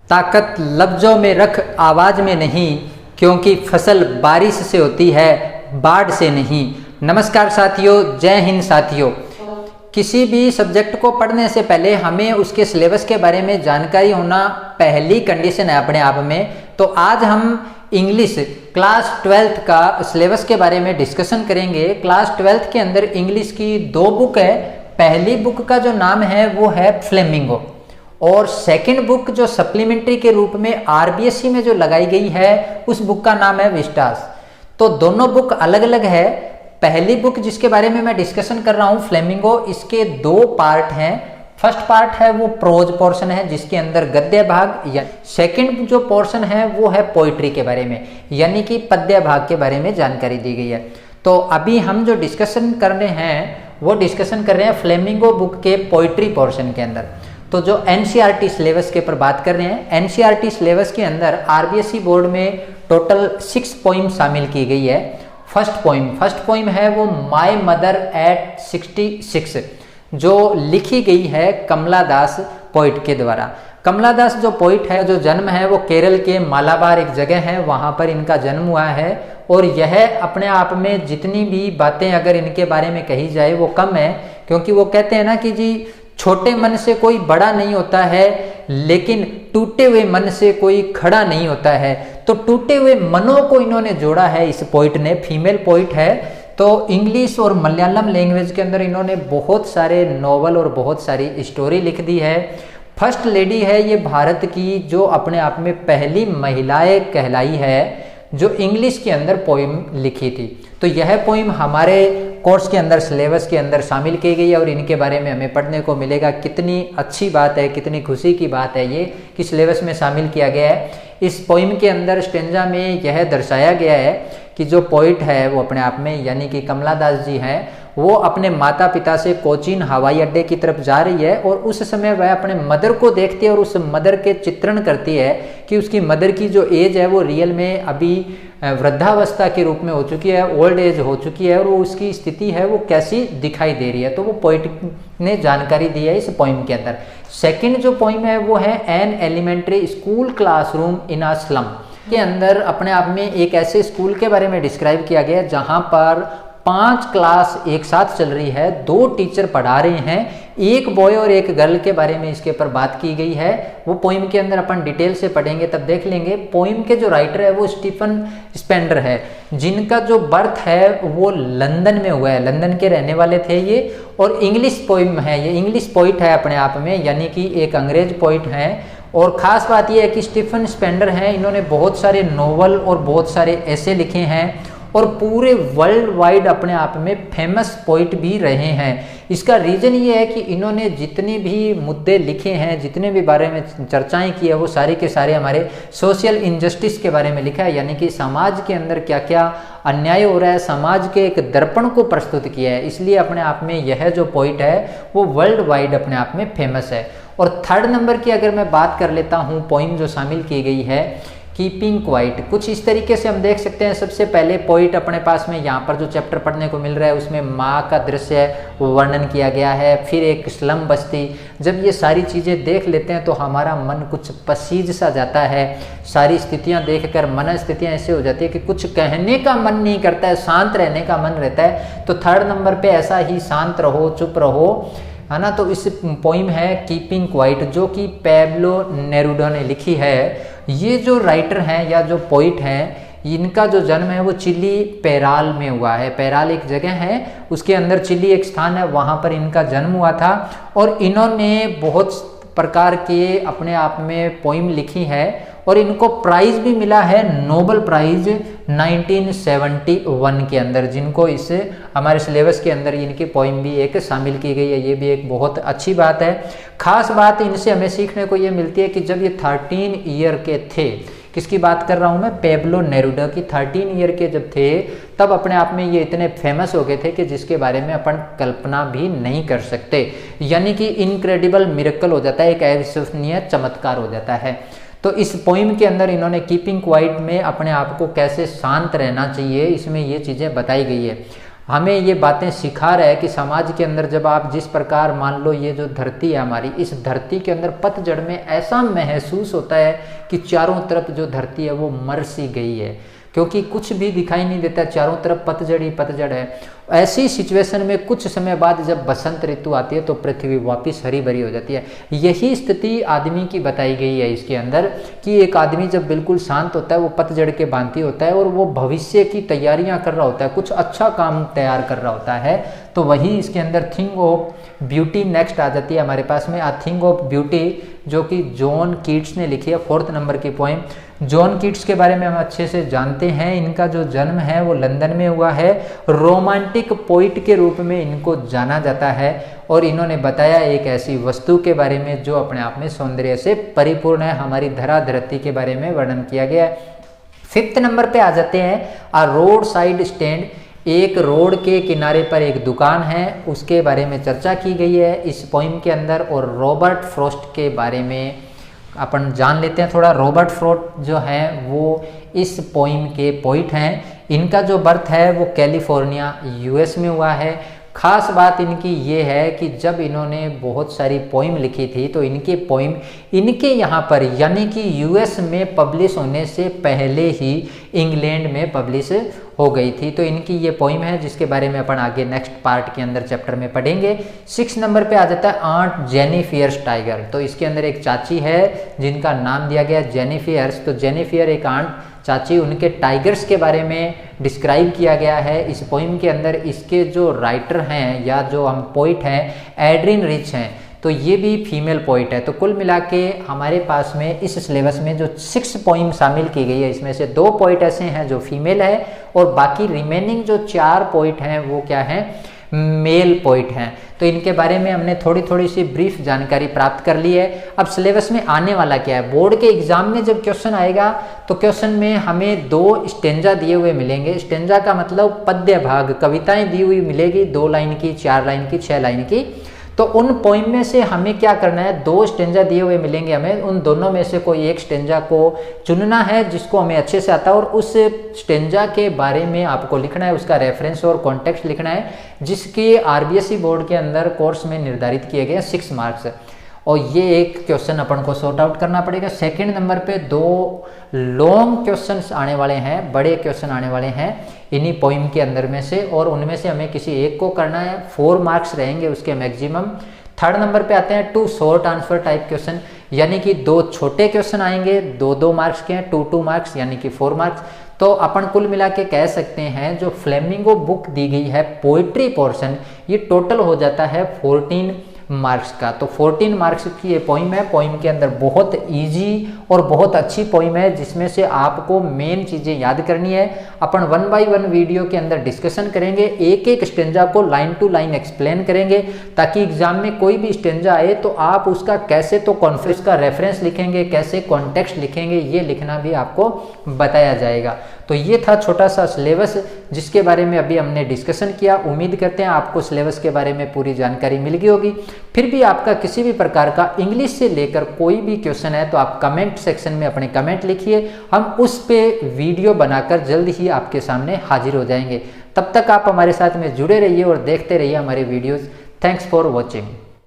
ताकत लफ्जों में रख आवाज में नहीं, क्योंकि फसल बारिश से होती है बाढ़ से नहीं। नमस्कार साथियों, जय हिंद साथियों। किसी भी सब्जेक्ट को पढ़ने से पहले हमें उसके सिलेबस के बारे में जानकारी होना पहली कंडीशन है अपने आप में। तो आज हम इंग्लिश क्लास 12th का सिलेबस के बारे में डिस्कशन करेंगे। क्लास 12th के अंदर इंग्लिश की 2 बुक है। पहली बुक का जो नाम है वो है फ्लेमिंगो, और सेकंड बुक जो सप्लीमेंट्री के रूप में आरबीएससी में जो लगाई गई है उस बुक का नाम है विस्टास। तो दोनों बुक अलग अलग है। पहली बुक जिसके बारे में मैं डिस्कशन कर रहा हूं फ्लेमिंगो, इसके 2 पार्ट हैं। फर्स्ट पार्ट है वो प्रोज पोर्शन है जिसके अंदर गद्य भाग, या सेकंड जो पोर्शन है वो है पोइट्री के बारे में, यानी कि पद्य भाग के बारे में जानकारी दी गई है। तो अभी हम जो डिस्कशन कर रहे हैं वो डिस्कशन कर रहे हैं फ्लेमिंगो बुक के पोइट्री पोर्शन के अंदर। तो जो एनसीईआरटी सिलेबस के ऊपर बात कर रहे हैं, एनसीईआरटी सिलेबस के अंदर आरबीएससी बोर्ड में टोटल 6 पोइम शामिल की गई है। फर्स्ट पोइम है वो माय मदर एट 66, जो लिखी गई है कमला दास पोइट के द्वारा। कमला दास जो पोइट है, जो जन्म है वो केरल के मालाबार एक जगह है, वहां पर इनका जन्म हुआ है। और यह अपने आप में जितनी भी बातें अगर इनके बारे में कही जाए वो कम है, क्योंकि वो कहते हैं ना कि जी छोटे मन से कोई बड़ा नहीं होता है, लेकिन टूटे हुए मन से कोई खड़ा नहीं होता है। तो टूटे हुए मनों को इन्होंने जोड़ा है इस पोइट ने। फीमेल पोइट है। तो इंग्लिश और मलयालम लैंग्वेज के अंदर इन्होंने बहुत सारे नॉवल और बहुत सारी स्टोरी लिख दी है। फर्स्ट लेडी है ये भारत की, जो अपने आप में पहली महिलाएं कहलाई है जो इंग्लिश के अंदर पोइम लिखी थी। तो यह पोइम हमारे कोर्स के अंदर सिलेबस के अंदर शामिल की गई है और इनके बारे में हमें पढ़ने को मिलेगा। कितनी अच्छी बात है, कितनी खुशी की बात है ये कि सिलेबस में शामिल किया गया है। इस पोइम के अंदर स्टेंजा में यह दर्शाया गया है कि जो पोइट है वो अपने आप में, यानी कि कमला दास जी हैं, वो अपने माता पिता से कोचीन हवाई अड्डे की तरफ जा रही है और उस समय वह अपने मदर को देखती है और उस मदर के चित्रण करती है कि उसकी मदर की जो एज है वो रियल में अभी वृद्धावस्था के रूप में हो चुकी है, ओल्ड एज हो चुकी है, और वो उसकी स्थिति है वो कैसी दिखाई दे रही है। तो वो पोइट ने जानकारी दी है इस पोइम के अंदर। सेकंड जो पोइम है वो है an elementary school classroom in a slum के अंदर अपने आप में एक ऐसे स्कूल के बारे में डिस्क्राइब किया गया जहां पर 5 क्लास एक साथ चल रही है, 2 टीचर पढ़ा रहे हैं, एक बॉय और एक गर्ल के बारे में इसके ऊपर बात की गई है। वो पोइम के अंदर अपन डिटेल से पढ़ेंगे तब देख लेंगे। पोइम के जो राइटर है वो स्टीफन स्पेंडर है, जिनका जो बर्थ है वो लंदन में हुआ है, लंदन के रहने वाले थे ये। और इंग्लिश पोइम है, ये इंग्लिश पोइट है अपने आप में, यानी कि एक अंग्रेज पोइट है। और ख़ास बात यह है कि स्टीफन स्पेंडर हैं, इन्होंने बहुत सारे नोवेल और बहुत सारे ऐसे लिखे हैं और पूरे वर्ल्ड वाइड अपने आप में फेमस पोइट भी रहे हैं। इसका रीज़न ये है कि इन्होंने जितने भी मुद्दे लिखे हैं, जितने भी बारे में चर्चाएं की है, वो सारे के सारे हमारे सोशल इनजस्टिस के बारे में लिखा है, यानी कि समाज के अंदर क्या क्या अन्याय हो रहा है, समाज के एक दर्पण को प्रस्तुत किया है। इसलिए अपने आप में यह जो पोइट है वो वर्ल्ड वाइड अपने आप में फेमस है। और थर्ड नंबर की अगर मैं बात कर लेता हूँ, पोइम जो शामिल की गई है कीपिंग क्वाइट, कुछ इस तरीके से हम देख सकते हैं। सबसे पहले पोइट अपने पास में यहाँ पर जो चैप्टर पढ़ने को मिल रहा है उसमें माँ का दृश्य वर्णन किया गया है, फिर एक स्लम बस्ती। जब ये सारी चीज़ें देख लेते हैं तो हमारा मन कुछ पसीज सा जाता है। सारी स्थितियाँ देखकर मन स्थितियाँ ऐसे हो जाती है कि कुछ कहने का मन नहीं करता है, शांत रहने का मन रहता है। तो थर्ड नंबर पर ऐसा ही शांत रहो, चुप रहो, है ना। तो इस पोइम है कीपिंग क्वाइट, जो कि पैब्लो नेरुडा ने लिखी है। ये जो राइटर हैं या जो पोइट हैं, इनका जो जन्म है वो चिली पेराल में हुआ है। पेराल एक जगह है, उसके अंदर चिली एक स्थान है, वहाँ पर इनका जन्म हुआ था। और इन्होंने बहुत प्रकार के अपने आप में पोइम लिखी है और इनको प्राइज भी मिला है, नोबेल प्राइज 1971 के अंदर, जिनको इस हमारे सिलेबस के अंदर इनकी पोइम भी एक शामिल की गई है। ये भी एक बहुत अच्छी बात है। खास बात इनसे हमें सीखने को ये मिलती है कि जब ये 13 ईयर के थे, किसकी बात कर रहा हूँ मैं, पैब्लो नेरुडा की, 13 ईयर के जब थे तब अपने आप में ये इतने फेमस हो गए थे कि जिसके बारे में अपन कल्पना भी नहीं कर सकते। यानी कि इनक्रेडिबल मिरेकल हो जाता है, एक अविश्वसनीय चमत्कार हो जाता है। तो इस पोइम के अंदर इन्होंने कीपिंग क्वाइट में अपने आप को कैसे शांत रहना चाहिए, इसमें ये चीज़ें बताई गई है। हमें ये बातें सिखा रहा है कि समाज के अंदर जब आप जिस प्रकार, मान लो ये जो धरती है हमारी, इस धरती के अंदर पतझड़ में ऐसा महसूस होता है कि चारों तरफ जो धरती है वो मर सी गई है, क्योंकि कुछ भी दिखाई नहीं देता, चारों तरफ पतझड़ ही पतझड़ है। ऐसी सिचुएशन में कुछ समय बाद जब बसंत ऋतु आती है तो पृथ्वी वापस हरी भरी हो जाती है। यही स्थिति आदमी की बताई गई है इसके अंदर कि एक आदमी जब बिल्कुल शांत होता है, वो पतझड़ के भांति होता है और वो भविष्य की तैयारियां कर रहा होता है, कुछ अच्छा काम तैयार कर रहा होता है, तो वही इसके अंदर थिंग ऑफ ब्यूटी नेक्स्ट आ जाती है हमारे पास में। थिंग ऑफ ब्यूटी जो कि जॉन कीट्स ने लिखी है, 4th नंबर की पोएम। जॉन कीट्स के बारे में हम अच्छे से जानते हैं, इनका जो जन्म है वो लंदन में हुआ है। रोमांटिक पोइट के रूप में इनको जाना जाता है और इन्होंने बताया एक ऐसी वस्तु के बारे में जो अपने आप में सौंदर्य से परिपूर्ण है। हमारी धरा धरती के बारे में वर्णन किया गया है। 5th नंबर पे आ जाते हैं, अ रोड साइड स्टैंड। एक रोड के किनारे पर एक दुकान है, उसके बारे में चर्चा की गई है इस पोइम के अंदर। और रॉबर्ट फ्रॉस्ट के बारे में अपन जान लेते हैं थोड़ा। रॉबर्ट फ्रॉस्ट जो है वो इस पोइम के पोइट हैं। इनका जो बर्थ है वो कैलिफोर्निया यूएस में हुआ है। खास बात इनकी ये है कि जब इन्होंने बहुत सारी पोइम लिखी थी तो इनकी पोइम इनके यहाँ पर यानी कि यूएस में पब्लिश होने से पहले ही इंग्लैंड में पब्लिश हो गई थी। तो इनकी ये पोइम है जिसके बारे में अपन आगे नेक्स्ट पार्ट के अंदर चैप्टर में पढ़ेंगे। 6 नंबर पे आ जाता है आंट जेनिफियर्स टाइगर। तो इसके अंदर एक चाची है जिनका नाम दिया गया जेनिफियर्स। तो जेनिफियर एक आंट चाची, उनके टाइगर्स के बारे में डिस्क्राइब किया गया है इस पोइम के अंदर। इसके जो राइटर हैं या जो हम पोइट हैं एड्रिन रिच हैं, तो ये भी फीमेल पोइट है। तो कुल मिला के हमारे पास में इस सिलेबस में जो 6 पोइम शामिल की गई है, इसमें से 2 पोइट ऐसे हैं जो फीमेल है और बाकी रिमेनिंग जो 4 पोइट हैं वो क्या हैं, मेल पोइट हैं। तो इनके बारे में हमने थोड़ी थोड़ी सी ब्रीफ जानकारी प्राप्त कर ली है। अब सिलेबस में आने वाला क्या है, बोर्ड के एग्जाम में जब क्वेश्चन आएगा तो क्वेश्चन में हमें 2 स्टेंजा दिए हुए मिलेंगे। स्टेंजा का मतलब पद्य भाग, कविताएं दी हुई मिलेगी, 2 लाइन की, 4 लाइन की, 6 लाइन की। तो उन पोइम में से हमें क्या करना है, 2 स्टेंजा दिए हुए मिलेंगे, हमें उन दोनों में से कोई एक स्टेंजा को चुनना है जिसको हमें अच्छे से आता है और उस स्टेंजा के बारे में आपको लिखना है, उसका रेफरेंस और कॉन्टेक्स्ट लिखना है, जिसके आरबीएसई बोर्ड के अंदर कोर्स में निर्धारित किए गए 6 मार्क्स। और ये एक क्वेश्चन अपन को सॉर्ट आउट करना पड़ेगा। 2nd नंबर पे 2 लॉन्ग क्वेश्चंस आने वाले हैं, बड़े क्वेश्चन आने वाले हैं इन्हीं पोइम के अंदर में से, और उनमें से हमें किसी एक को करना है। 4 मार्क्स रहेंगे उसके मैक्सिमम। 3rd नंबर पे आते हैं 2 शॉर्ट आंसर टाइप क्वेश्चन, यानी कि 2 छोटे क्वेश्चन आएंगे, 2-2 मार्क्स के हैं, 2-2 मार्क्स यानी कि 4 मार्क्स। तो अपन कुल मिला के कह सकते हैं जो फ्लेमिंगो बुक दी गई है पोइट्री पोर्शन, ये टोटल हो जाता है 14 मार्क्स का। तो 14 मार्क्स की ये पोइम है। पोइम के अंदर बहुत इजी और बहुत अच्छी पोइम है जिसमें से आपको मेन चीज़ें याद करनी है। अपन 1 बाय 1 वीडियो के अंदर डिस्कशन करेंगे, एक एक स्टेंजा को लाइन टू लाइन एक्सप्लेन करेंगे, ताकि एग्जाम में कोई भी स्टेंजा आए तो आप उसका कैसे तो कॉन्फ्रेंस का रेफरेंस लिखेंगे, कैसे कॉन्टेक्स्ट लिखेंगे, ये लिखना भी आपको बताया जाएगा। तो ये था छोटा सा सिलेबस जिसके बारे में अभी हमने डिस्कशन किया। उम्मीद करते हैं आपको सिलेबस के बारे में पूरी जानकारी मिल गई होगी। फिर भी आपका किसी भी प्रकार का इंग्लिश से लेकर कोई भी क्वेश्चन है तो आप कमेंट सेक्शन में अपने कमेंट लिखिए, हम उस पे वीडियो बनाकर जल्द ही आपके सामने हाजिर हो जाएंगे। तब तक आप हमारे साथ में जुड़े रहिए और देखते रहिए हमारे वीडियोस। Thanks for watching.